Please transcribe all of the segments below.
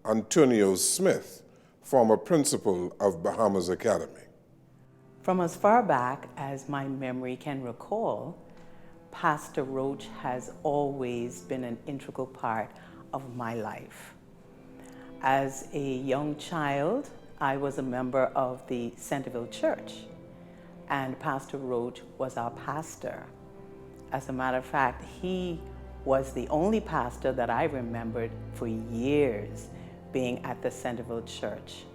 Antonio Smith, former principal of Bahamas Academy. From as far back as my memory can recall, Pastor Roach has always been an integral part of my life. As a young child, I was a member of the Centerville Church, and Pastor Roach was our pastor. As a matter of fact, he was the only pastor that I remembered for years being at the Centerville Church.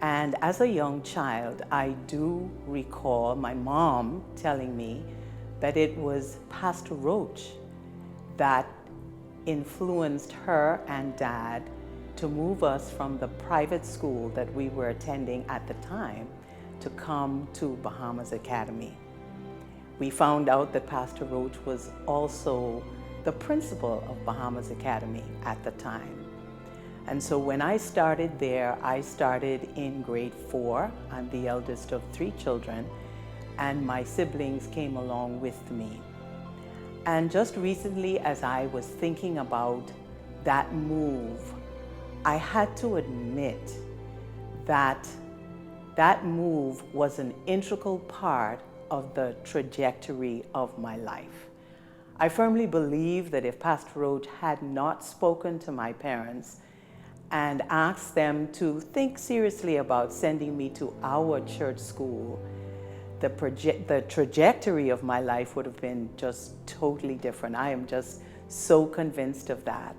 And as a young child, I do recall my mom telling me that it was Pastor Roach that influenced her and Dad to move us from the private school that we were attending at the time to come to Bahamas Academy. We found out that Pastor Roach was also the principal of Bahamas Academy at the time. And so when I started there, I started in grade 4. I'm the eldest of 3 children, and my siblings came along with me. And just recently, as I was thinking about that move, I had to admit that that move was an integral part of the trajectory of my life. I firmly believe that if Pastor Roach had not spoken to my parents and asked them to think seriously about sending me to our church school, the trajectory of my life would have been just totally different. I am just so convinced of that.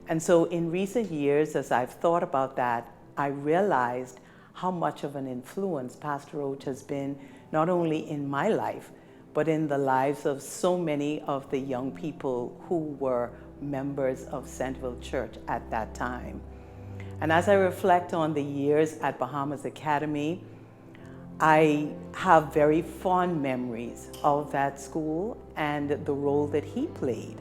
And so in recent years, as I've thought about that, I realized how much of an influence Pastor Roach has been, not only in my life, but in the lives of so many of the young people who were members of Centerville Church at that time. And as I reflect on the years at Bahamas Academy, I have very fond memories of that school and the role that he played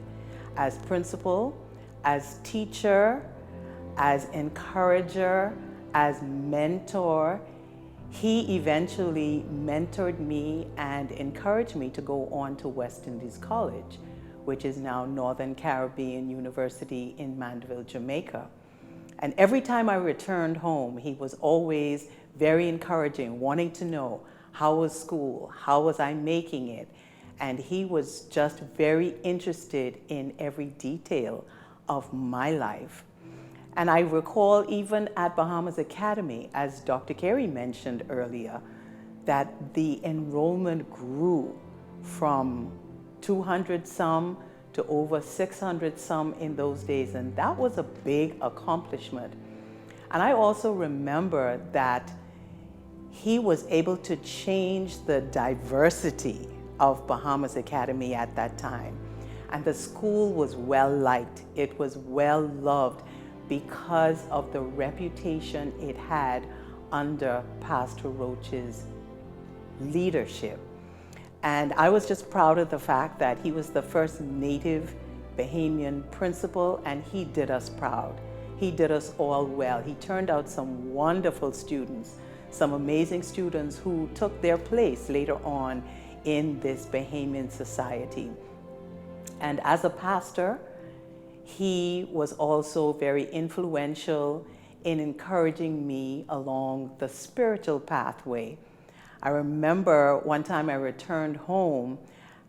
as principal, as teacher, as encourager, as mentor. He eventually mentored me and encouraged me to go on to West Indies College, which is now Northern Caribbean University in Mandeville, Jamaica. And every time I returned home, he was always very encouraging, wanting to know how was school, how was I making it. And he was just very interested in every detail of my life. And I recall even at Bahamas Academy, as Dr. Carey mentioned earlier, that the enrollment grew from 200 some to over 600 some in those days, and that was a big accomplishment. And I also remember that he was able to change the diversity of Bahamas Academy at that time. And the school was well liked, it was well loved because of the reputation it had under Pastor Roach's leadership. And I was just proud of the fact that he was the first native Bahamian principal, and he did us proud. He did us all well. He turned out some wonderful students, some amazing students who took their place later on in this Bahamian society. And as a pastor, he was also very influential in encouraging me along the spiritual pathway. I remember one time I returned home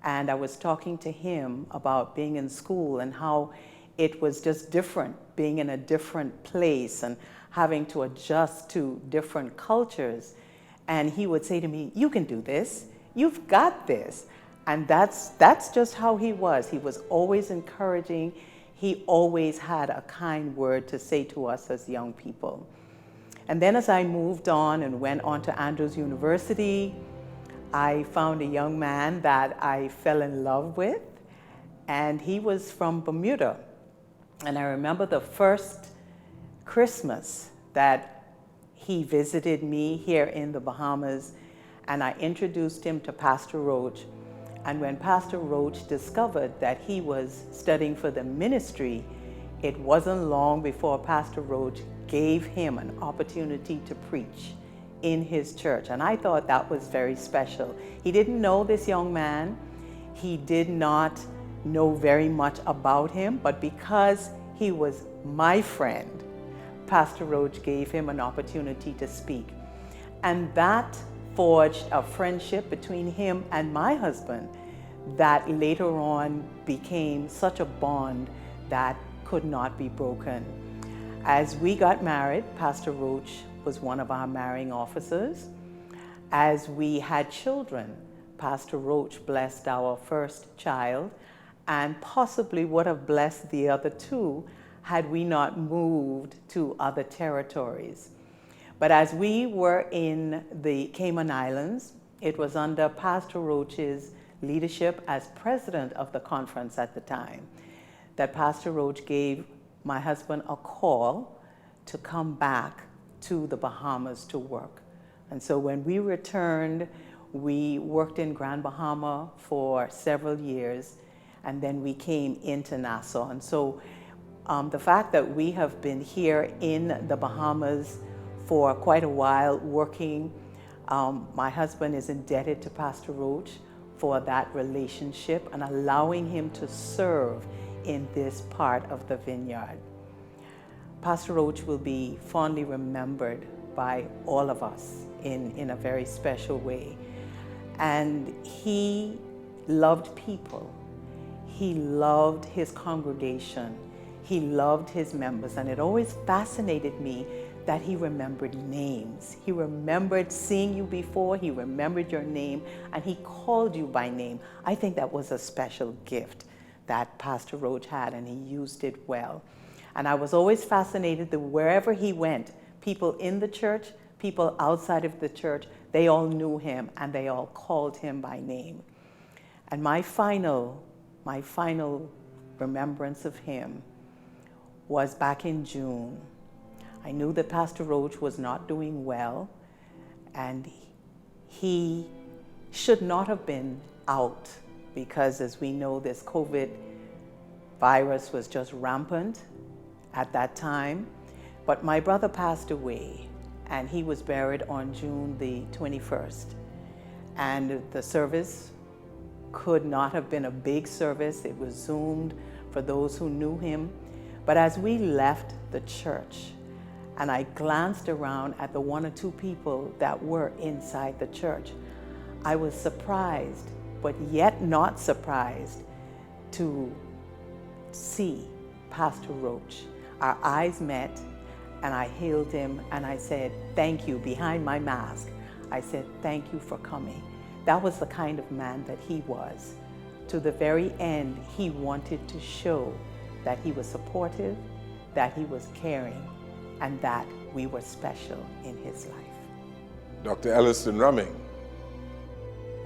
and I was talking to him about being in school and how it was just different, being in a different place and having to adjust to different cultures. And he would say to me, "You can do this, you've got this." And that's just how he was. He was always encouraging. He always had a kind word to say to us as young people. And then as I moved on and went on to Andrews University, I found a young man that I fell in love with, and he was from Bermuda. And I remember the first Christmas that he visited me here in the Bahamas, and I introduced him to Pastor Roach. And when Pastor Roach discovered that he was studying for the ministry, it wasn't long before Pastor Roach gave him an opportunity to preach in his church. And I thought that was very special. He didn't know this young man. He did not know very much about him, but because he was my friend, Pastor Roach gave him an opportunity to speak. And that forged a friendship between him and my husband that later on became such a bond that could not be broken. As we got married, Pastor Roach was one of our marrying officers. As we had children, Pastor Roach blessed our first child and possibly would have blessed the other two had we not moved to other territories. But as we were in the Cayman Islands, it was under Pastor Roach's leadership as president of the conference at the time that Pastor Roach gave my husband a call to come back to the Bahamas to work. And so when we returned, we worked in Grand Bahama for several years, and then we came into Nassau. And so the fact that we have been here in the Bahamas for quite a while working, my husband is indebted to Pastor Roach for that relationship and allowing him to serve in this part of the vineyard. Pastor Roach will be fondly remembered by all of us in a very special way. And he loved people. He loved his congregation. He loved his members. And it always fascinated me that he remembered names. He remembered seeing you before, he remembered your name, and he called you by name. I think that was a special gift that Pastor Roach had, and he used it well. And I was always fascinated that wherever he went, people in the church, people outside of the church, they all knew him and they all called him by name. And my final remembrance of him was back in June. I knew that Pastor Roach was not doing well, and he should not have been out because, as we know, this COVID virus was just rampant at that time. But my brother passed away, and he was buried on June the 21st. And the service could not have been a big service. It was Zoomed for those who knew him. But as we left the church, and I glanced around at the one or two people that were inside the church, I was surprised, but yet not surprised, to see Pastor Roach. Our eyes met, and I hailed him, and I said, "Thank you," behind my mask. I said, "Thank you for coming." That was the kind of man that he was. To the very end, he wanted to show that he was supportive, that he was caring, and that we were special in his life. Dr. Elliston Rumming,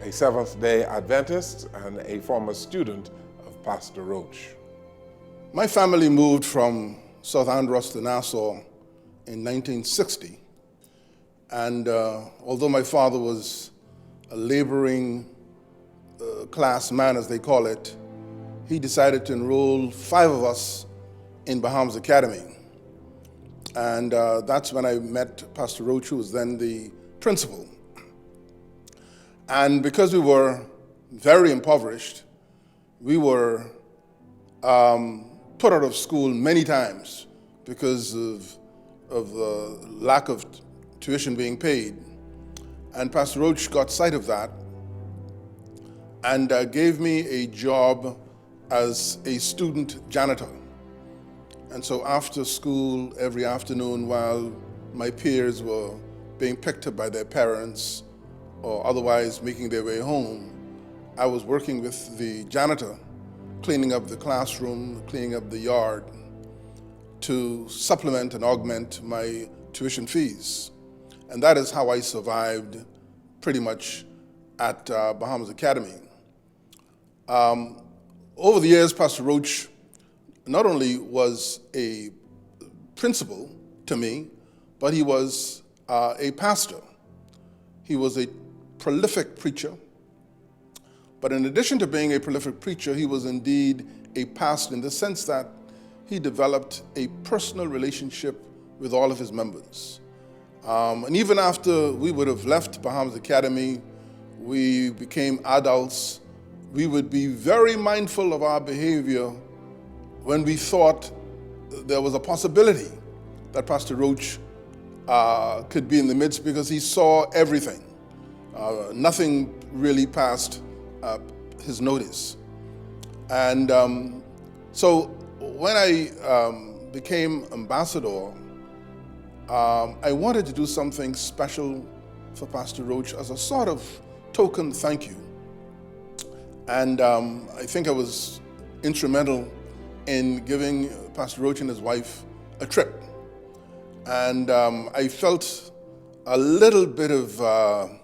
a Seventh-day Adventist and a former student of Pastor Roach. My family moved from South Andros to Nassau in 1960. And although my father was a laboring class man, as they call it, he decided to enroll 5 of us in Bahamas Academy. And that's when I met Pastor Roach, who was then the principal. And because we were very impoverished, we were put out of school many times because of the lack of tuition being paid. And Pastor Roach got sight of that and gave me a job as a student janitor. And so after school, every afternoon, while my peers were being picked up by their parents or otherwise making their way home, I was working with the janitor, cleaning up the classroom, cleaning up the yard, to supplement and augment my tuition fees. And that is how I survived pretty much at Bahamas Academy. Over the years, Pastor Roach not only was a principal to me, but he was a pastor. He was a prolific preacher. But in addition to being a prolific preacher, he was indeed a pastor in the sense that he developed a personal relationship with all of his members. And even after we would have left Bahamas Academy, we became adults, we would be very mindful of our behavior when we thought there was a possibility that Pastor Roach could be in the midst because he saw everything. Nothing really passed his notice. And so when I became ambassador, I wanted to do something special for Pastor Roach as a sort of token thank you. And I think I was instrumental in giving Pastor Roach and his wife a trip. And I felt a little bit of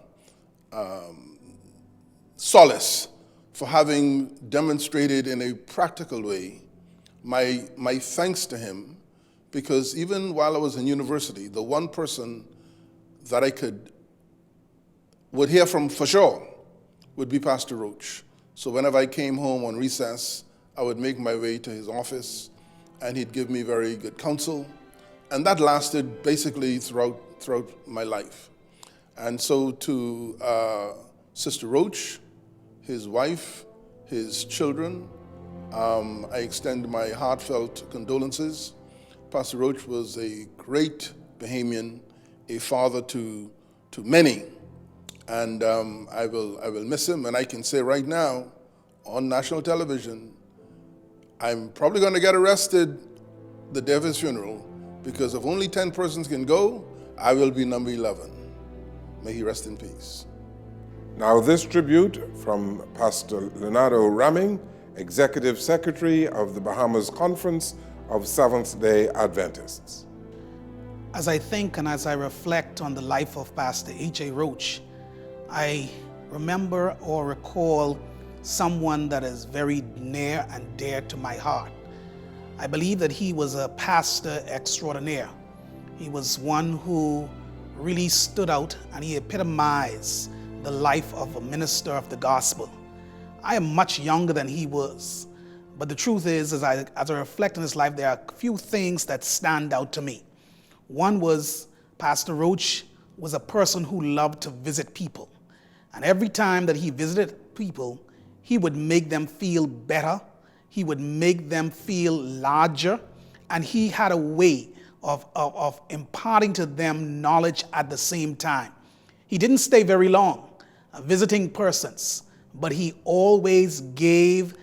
solace for having demonstrated in a practical way my thanks to him, because even while I was in university, the one person that I would hear from for sure would be Pastor Roach. So whenever I came home on recess, I would make my way to his office, and he'd give me very good counsel. And that lasted basically throughout my life. And so to Sister Roach, his wife, his children, I extend my heartfelt condolences. Pastor Roach was a great Bahamian, a father to many, and I will miss him. And I can say right now, on national television, I'm probably going to get arrested the day of his funeral, because if only 10 persons can go, I will be number 11. May he rest in peace. Now this tribute from Pastor Leonardo Ramming, Executive Secretary of the Bahamas Conference of Seventh-day Adventists. As I think and as I reflect on the life of Pastor H.A. Roach, I remember or recall someone that is very near and dear to my heart. I believe that he was a pastor extraordinaire. He was one who really stood out, and he epitomized the life of a minister of the gospel. I am much younger than he was, but the truth is, as I reflect on his life, there are a few things that stand out to me. One was Pastor Roach was a person who loved to visit people. And every time that he visited people, he would make them feel better. He would make them feel larger. And he had a way of imparting to them knowledge at the same time. He didn't stay very long visiting persons, but he always gave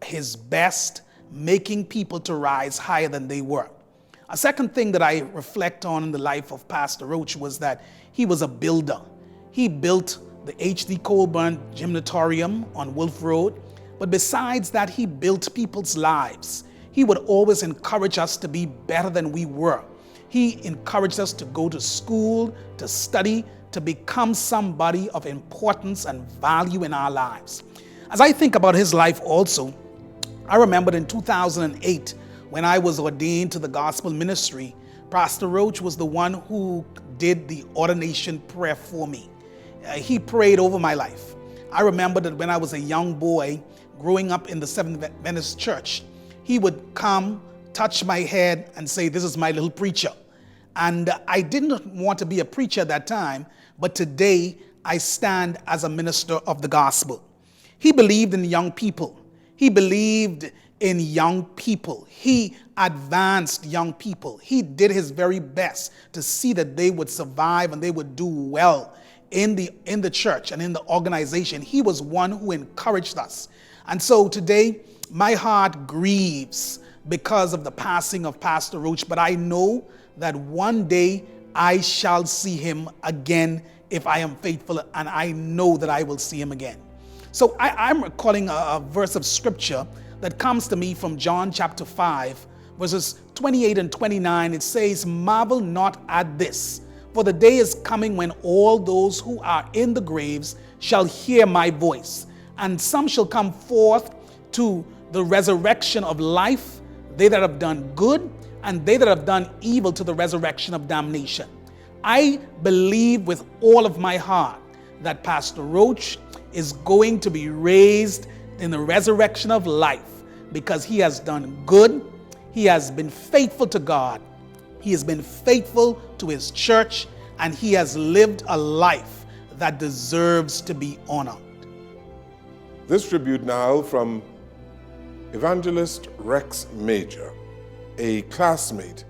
his best, making people to rise higher than they were. A second thing that I reflect on in the life of Pastor Roach was that he was a builder. He built the H.D. Colburn Gymnatorium on Wolf Road, but besides that, he built people's lives. He would always encourage us to be better than we were. He encouraged us to go to school, to study, to become somebody of importance and value in our lives. As I think about his life also, I remembered in 2008, when I was ordained to the gospel ministry, Pastor Roach was the one who did the ordination prayer for me. He prayed over my life. I remember that when I was a young boy growing up in the Seventh Adventist Church, he would come, touch my head, and say, "This is my little preacher." And I didn't want to be a preacher at that time, but today I stand as a minister of the gospel. He believed in young people. He believed in young people. He advanced young people. He did his very best to see that they would survive and they would do well in the church and in the organization. He was one who encouraged us. And so today, my heart grieves because of the passing of Pastor Roach, but I know that one day I shall see him again if I am faithful, and I know that I will see him again. So I'm recalling a verse of scripture that comes to me from John chapter 5, verses 28 and 29. It says, "Marvel not at this, for the day is coming when all those who are in the graves shall hear my voice, and some shall come forth to the resurrection of life, they that have done good, and they that have done evil to the resurrection of damnation." I believe with all of my heart that Pastor Roach is going to be raised in the resurrection of life because he has done good, he has been faithful to God, he has been faithful to his church, and he has lived a life that deserves to be honored. This tribute now from Evangelist Rex Major, a classmate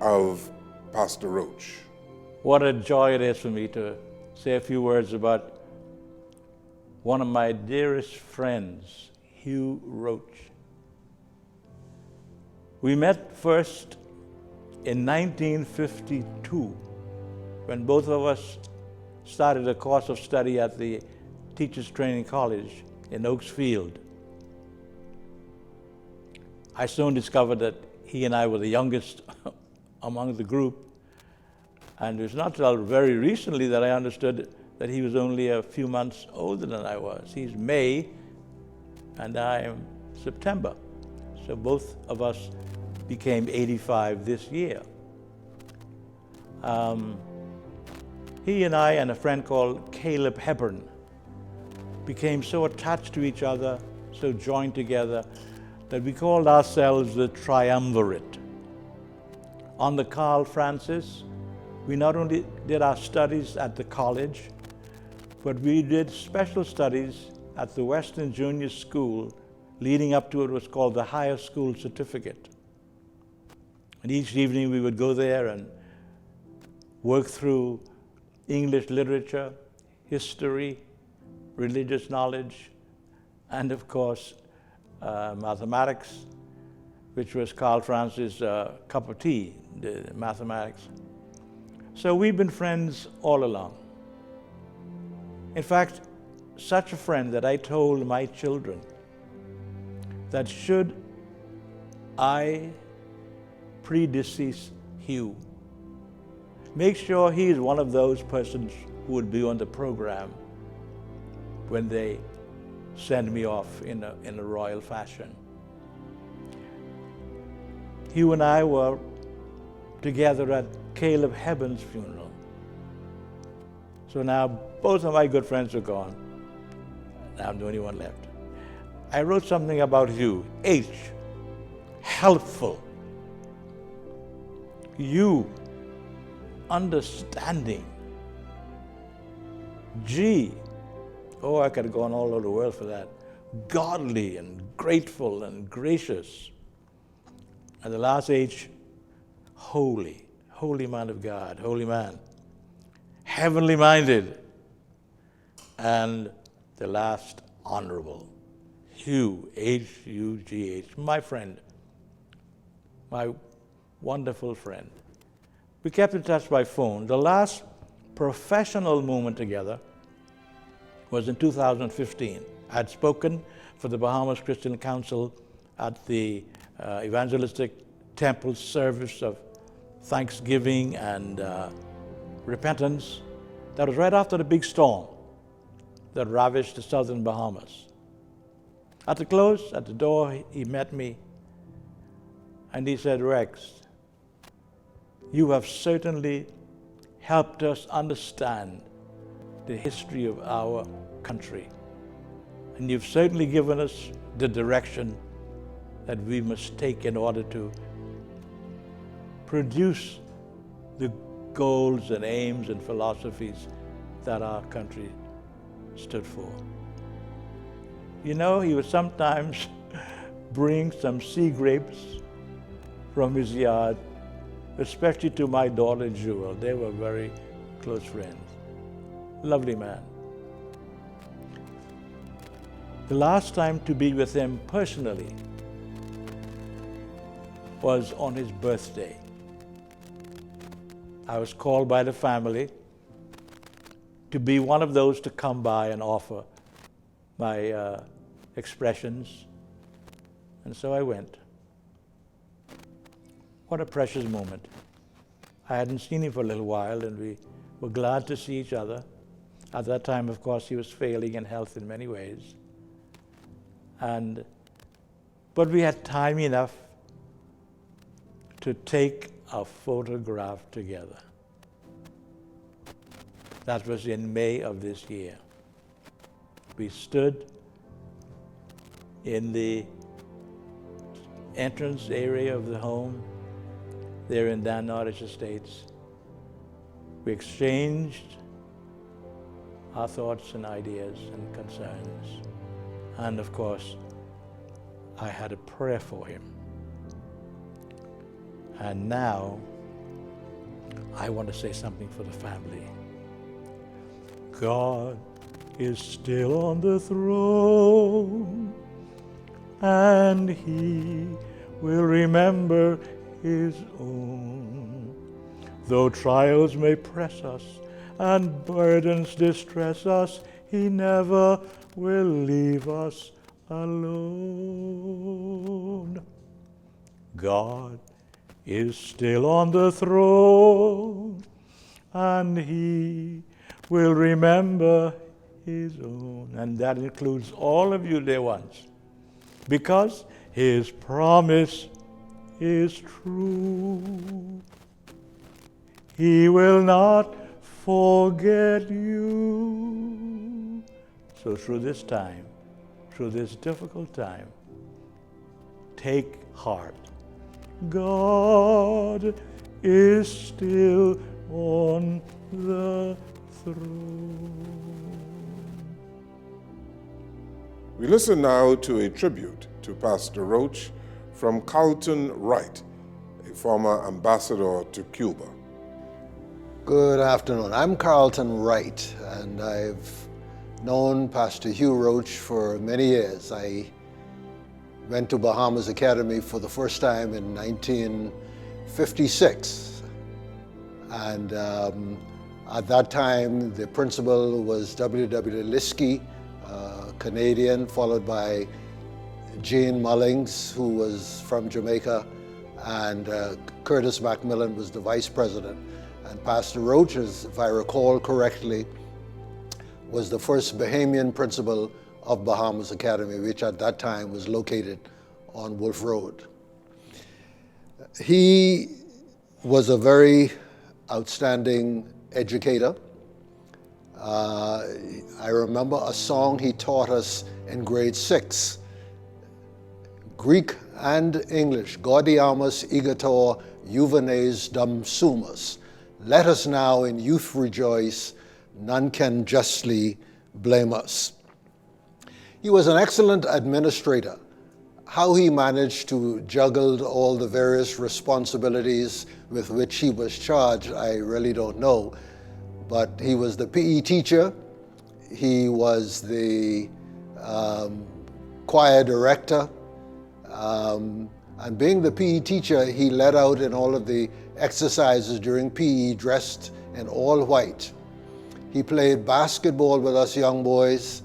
of Pastor Roach. What a joy it is for me to say a few words about one of my dearest friends, Hugh Roach. We met first in 1952 when both of us started a course of study at the Teachers Training College in Oaks Field. I soon discovered that he and I were the youngest among the group, and it was not until very recently that I understood that he was only a few months older than I was. He's May, and I am September. So both of us became 85 this year. He and I and a friend called Caleb Hepburn became so attached to each other, so joined together, that we called ourselves the Triumvirate. On the Carl Francis, we not only did our studies at the college, but we did special studies at the Western Junior School leading up to what was called the Higher School Certificate. And each evening we would go there and work through English literature, history, religious knowledge, and of course, mathematics, which was Carl Francis' cup of tea, the mathematics. So we've been friends all along. In fact, such a friend that I told my children that should I predecease Hugh, make sure he is one of those persons who would be on the program when they send me off in a royal fashion. Hugh and I were together at Caleb Hepburn's funeral. So now both of my good friends are gone. Now I'm the only one left. I wrote something about Hugh. H, helpful. U, understanding. G, oh, I could have gone all over the world for that. Godly and grateful and gracious. And the last H, holy. Holy man of God, holy man. Heavenly minded. And the last, honorable. Hugh, H-U-G-H, my friend, my wonderful friend. We kept in touch by phone. The last professional moment together was in 2015. I had spoken for the Bahamas Christian Council at the evangelistic temple service of thanksgiving and repentance. That was right after the big storm that ravaged the southern Bahamas. At the close, at the door, he met me and he said, Rex, you have certainly helped us understand the history of our country. And you've certainly given us the direction that we must take in order to produce the goals and aims and philosophies that our country stood for. You know, he would sometimes bring some sea grapes from his yard, especially to my daughter Jewel. They were very close friends. Lovely man. The last time to be with him personally was on his birthday. I was called by the family to be one of those to come by and offer my expressions, and so I went. What a precious moment. I hadn't seen him for a little while, and we were glad to see each other. At that time, of course, he was failing in health in many ways. But we had time enough to take a photograph together. That was in May of this year. We stood in the entrance area of the home there in Dan Nordish Estates. We exchanged our thoughts and ideas and concerns. And of course, I had a prayer for him. And now, I want to say something for the family. God is still on the throne, and He will remember His own. Though trials may press us and burdens distress us, He never will leave us alone. God is still on the throne, and He will remember His own. And that includes all of you, dear ones, because His promise is true. He will not forget you. So through this time, through this difficult time, take heart. God is still on the throne. We listen now to a tribute to Pastor Roach from Carlton Wright, a former ambassador to Cuba. Good afternoon. I'm Carlton Wright, and I've known Pastor Hugh Roach for many years. I went to Bahamas Academy for the first time in 1956. And at that time, the principal was W.W. Liskey, Canadian, followed by Jane Mullings, who was from Jamaica, and Curtis Macmillan was the vice president. And Pastor Roach, if I recall correctly, was the first Bahamian principal of Bahamas Academy, which at that time was located on Wolf Road. He was a very outstanding educator. I remember a song he taught us in grade 6, Greek and English, Gaudiamus igator juvenes dum sumus. Let us now in youth rejoice, none can justly blame us. He was an excellent administrator. How he managed to juggle all the various responsibilities with which he was charged, I really don't know. But he was the PE teacher, he was the choir director, and being the PE teacher, he led out in all of the exercises during PE dressed in all white. He played basketball with us young boys.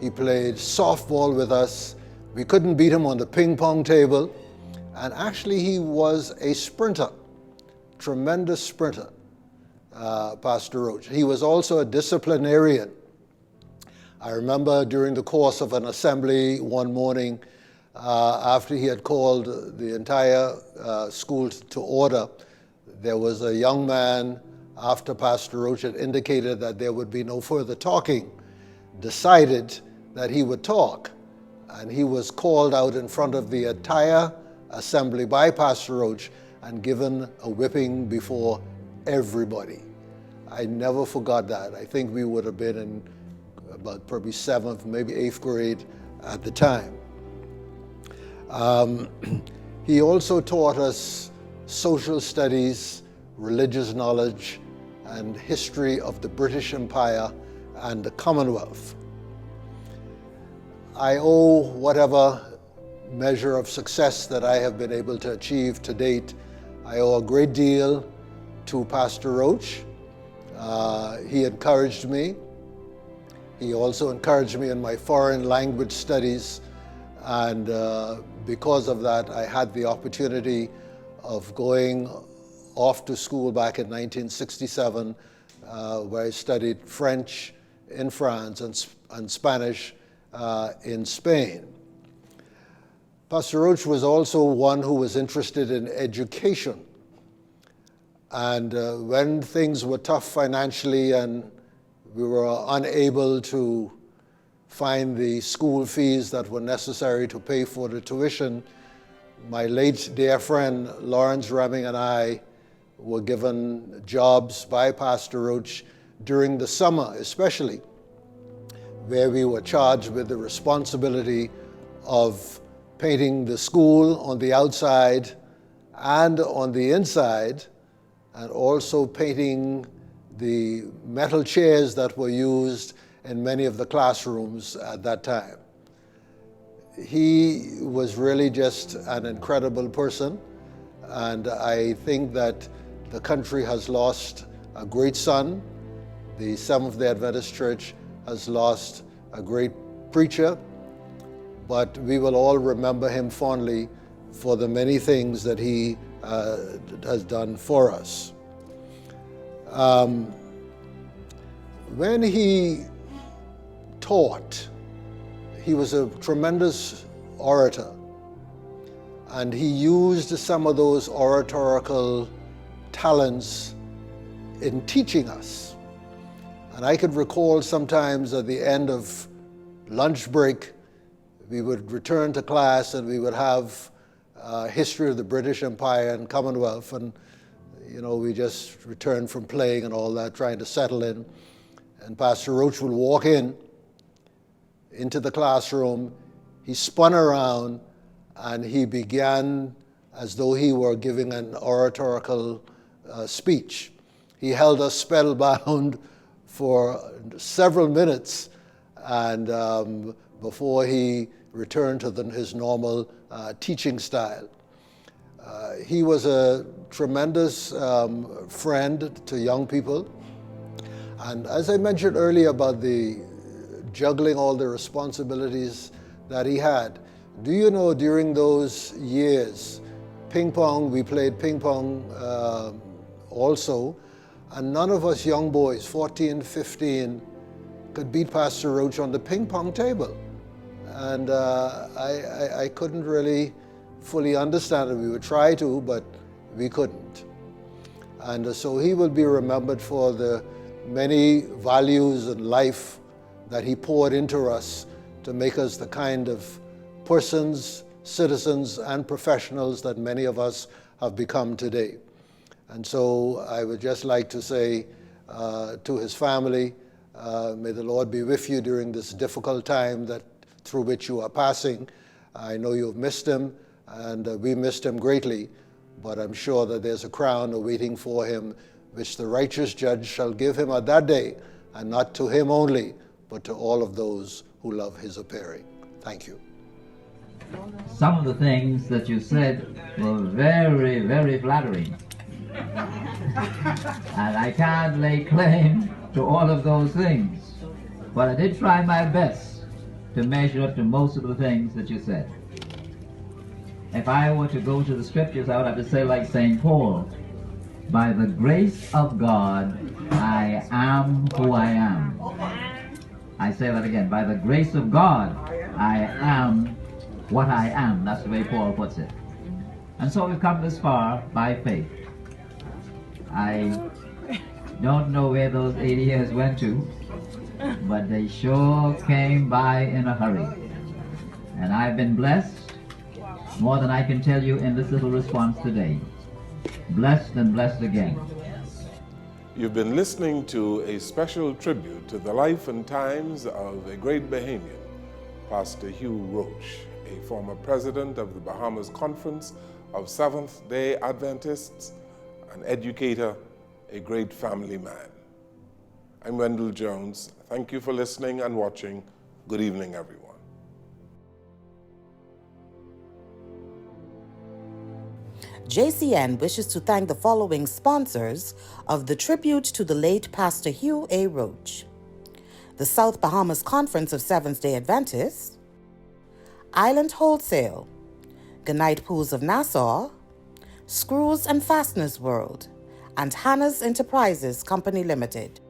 He played softball with us. We couldn't beat him on the ping pong table. And actually he was a sprinter, tremendous sprinter, Pastor Roach. He was also a disciplinarian. I remember during the course of an assembly one morning, after he had called the entire school to order, there was a young man, after Pastor Roach had indicated that there would be no further talking, decided that he would talk. And he was called out in front of the entire assembly by Pastor Roach and given a whipping before everybody. I never forgot that. I think we would have been in about probably 7th, maybe 8th grade at the time. He also taught us social studies, religious knowledge, and history of the British Empire and the Commonwealth. I owe whatever measure of success that I have been able to achieve to date, I owe a great deal to Pastor Roach. He encouraged me. He also encouraged me in my foreign language studies, and because of that, I had the opportunity of going off to school back in 1967, where I studied French in France and Spanish in Spain. Pastor Roach was also one who was interested in education. And when things were tough financially and we were unable to find the school fees that were necessary to pay for the tuition, my late dear friend Lawrence Reming and I were given jobs by Pastor Roach during the summer especially, where we were charged with the responsibility of painting the school on the outside and on the inside, and also painting the metal chairs that were used in many of the classrooms at that time. He was really just an incredible person, and I think that the country has lost a great son. The Seventh-day Adventist Church has lost a great preacher, but we will all remember him fondly for the many things that he has done for us. When he taught, he was a tremendous orator, and he used some of those oratorical talents in teaching us. And I could recall sometimes at the end of lunch break, we would return to class and we would have history of the British Empire and Commonwealth, and we just returned from playing and all that, trying to settle in. And Pastor Roach would walk into the classroom. He spun around and he began as though he were giving an oratorical speech. He held us spellbound for several minutes, and before he returned to his normal teaching style. He was a tremendous friend to young people. And as I mentioned earlier about the juggling all the responsibilities that he had, do you know during those years, ping pong, we played ping pong also, and none of us young boys, 14, 15, could beat Pastor Roach on the ping pong table. And I couldn't really fully understand it. We would try to, but we couldn't. And so he will be remembered for the many values and life that he poured into us to make us the kind of persons, citizens, and professionals that many of us have become today. And so I would just like to say to his family, may the Lord be with you during this difficult time through which you are passing. I know you've missed him, and we missed him greatly, but I'm sure that there's a crown awaiting for him, which the righteous judge shall give him at that day, and not to him only, but to all of those who love his appearing. Thank you. Some of the things that you said were very, very flattering. And I can't lay claim to all of those things, but I did try my best to measure up to most of the things that you said. If I were to go to the scriptures, I would have to say like St. Paul, by the grace of God, I am who I am. I say that again, by the grace of God, I am what I am. That's the way Paul puts it. And so we've come this far by faith. I don't know where those 80 years went to, but they sure came by in a hurry. And I've been blessed more than I can tell you in this little response today. Blessed and blessed again. You've been listening to a special tribute to the life and times of a great Bahamian, Pastor Hugh Roach, a former president of the Bahamas Conference of Seventh-day Adventists, an educator, a great family man. I'm Wendell Jones. Thank you for listening and watching. Good evening, everyone. JCN wishes to thank the following sponsors of the tribute to the late Pastor Hugh A. Roach: the South Bahamas Conference of Seventh-day Adventists, Island Wholesale, Goodnight Pools of Nassau, Screws and Fasteners World, and Hannah's Enterprises Company Limited.